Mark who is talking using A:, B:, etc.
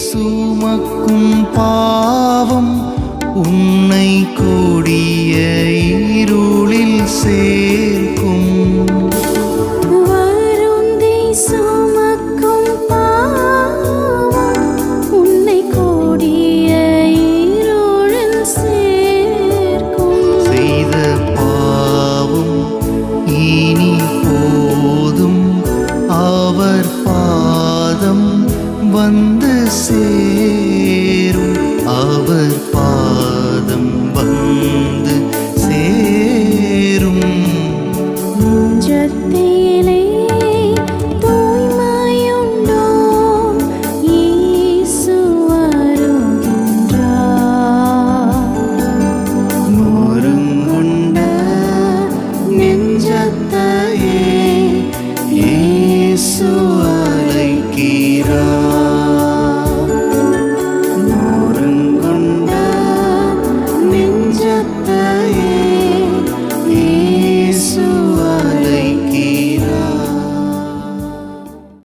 A: சுமக்கும் பாவம் உன்னை கொடிய இருளில் சேர்க்கும்.
B: வருந்தி சுமக்கும் பாவம் உன்னை கொடிய இருளில் சேர்க்கும்.
A: செய்த பாவம் இனி போதும், அவர் பாதம் வந்து சேரும், அவர் பாதம் வந்து சேரும்.
B: நெஞ்சத்தை